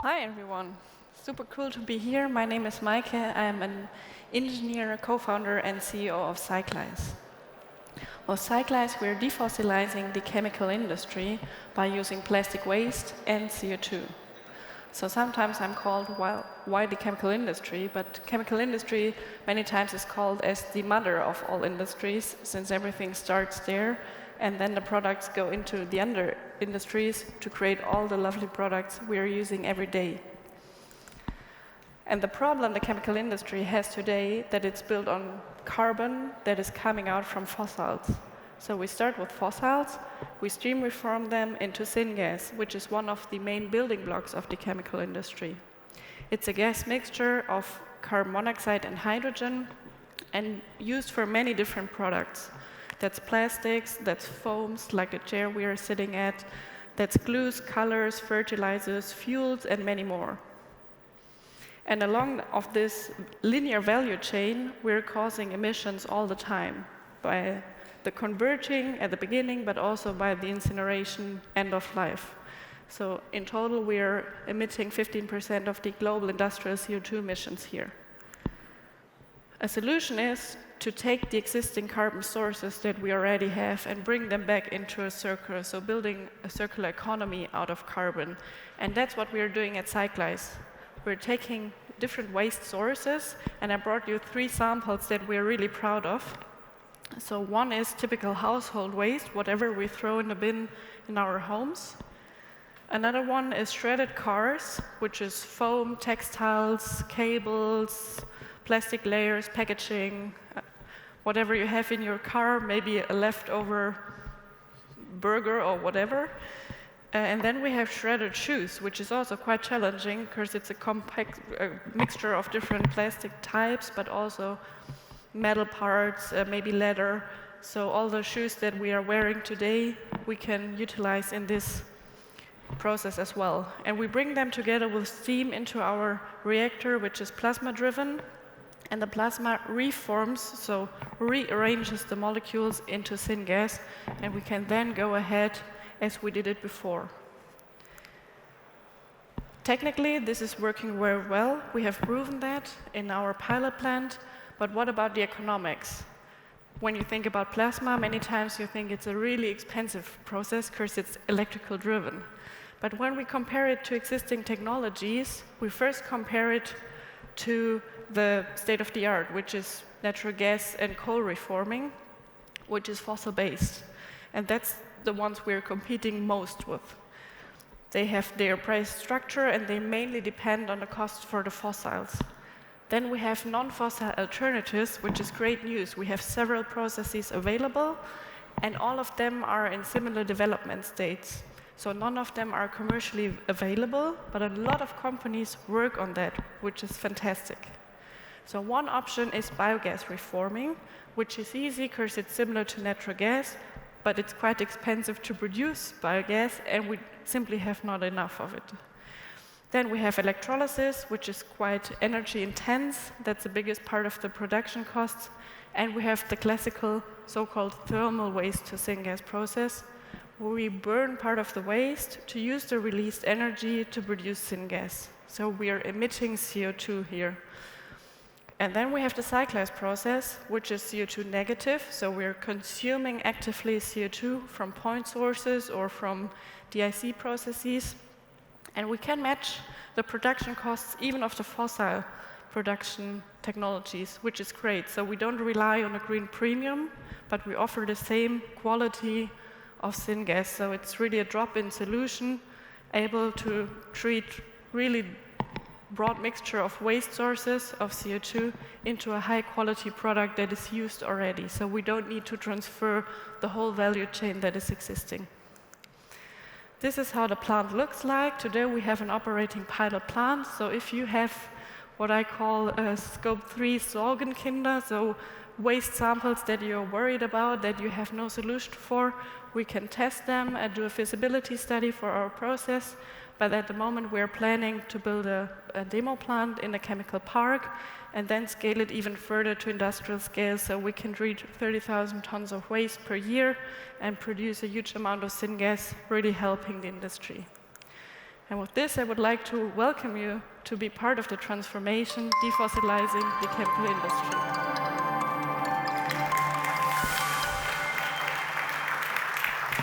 Hi everyone, super cool to be here. My name is Maike. I am an engineer, co-founder and CEO of Cyclize. Well, Cyclize, we're defossilizing the chemical industry by using plastic waste and CO2. So sometimes I'm called, well, why the chemical industry? But chemical industry many times is called as the mother of all industries, since everything starts there, and then the products go into the under industries to create all the lovely products we are using every day. And the problem the chemical industry has today that it's built on carbon that is coming out from fossils. So we start with fossils, we stream reform them into syngas, which is one of the main building blocks of the chemical industry. It's a gas mixture of carbon monoxide and hydrogen and used for many different products. That's plastics, that's foams, like the chair we are sitting at, that's glues, colors, fertilizers, fuels, and many more. And along of this linear value chain, we're causing emissions all the time by the converting at the beginning, but also by the incineration end of life. So in total, we're emitting 15% of the global industrial CO2 emissions here. A solution is to take the existing carbon sources that we already have and bring them back into a circle, so building a circular economy out of carbon. And that's what we are doing at Cyclize. We're taking different waste sources, and I brought you 3 samples that we're really proud of. So one is typical household waste, whatever we throw in the bin in our homes. Another one is shredded cars, which is foam, textiles, cables, plastic layers, packaging, whatever you have in your car, maybe a leftover burger or whatever. And then we have shredded shoes, which is also quite challenging because it's a compact mixture of different plastic types, but also metal parts, maybe leather. So all the shoes that we are wearing today, we can utilize in this process as well. And we bring them together with steam into our reactor, which is plasma-driven. And the plasma reforms, so rearranges the molecules into syngas, and we can then go ahead as we did it before. Technically, this is working very well. We have proven that in our pilot plant, but what about the economics? When you think about plasma, many times you think it's a really expensive process because it's electrical driven. But when we compare it to existing technologies, we first compare it to the state of the art, which is natural gas and coal reforming, which is fossil-based. And that's the ones we're competing most with. They have their price structure, and they mainly depend on the cost for the fossils. Then we have non-fossil alternatives, which is great news. We have several processes available, and all of them are in similar development states. So none of them are commercially available, but a lot of companies work on that, which is fantastic. So one option is biogas reforming, which is easy because it's similar to natural gas, but it's quite expensive to produce biogas, and we simply have not enough of it. Then we have electrolysis, which is quite energy intense. That's the biggest part of the production costs. And we have the classical so-called thermal waste to syngas process, where we burn part of the waste to use the released energy to produce syngas. So we are emitting CO2 here. And then we have the Cyclize process, which is CO2 negative. So we're consuming actively CO2 from point sources or from DIC processes. And we can match the production costs even of the fossil production technologies, which is great. So we don't rely on a green premium, but we offer the same quality of syngas. So it's really a drop-in solution, able to treat really broad mixture of waste sources of CO2 into a high-quality product that is used already. So we don't need to transfer the whole value chain that is existing. This is how the plant looks like. Today we have an operating pilot plant. So if you have what I call a scope 3 Sorgenkinder, so waste samples that you're worried about, that you have no solution for, we can test them and do a feasibility study for our process. But at the moment, we're planning to build a demo plant in a chemical park and then scale it even further to industrial scale so we can treat 30,000 tons of waste per year and produce a huge amount of syngas, really helping the industry. And with this, I would like to welcome you to be part of the transformation, defossilizing the chemical industry.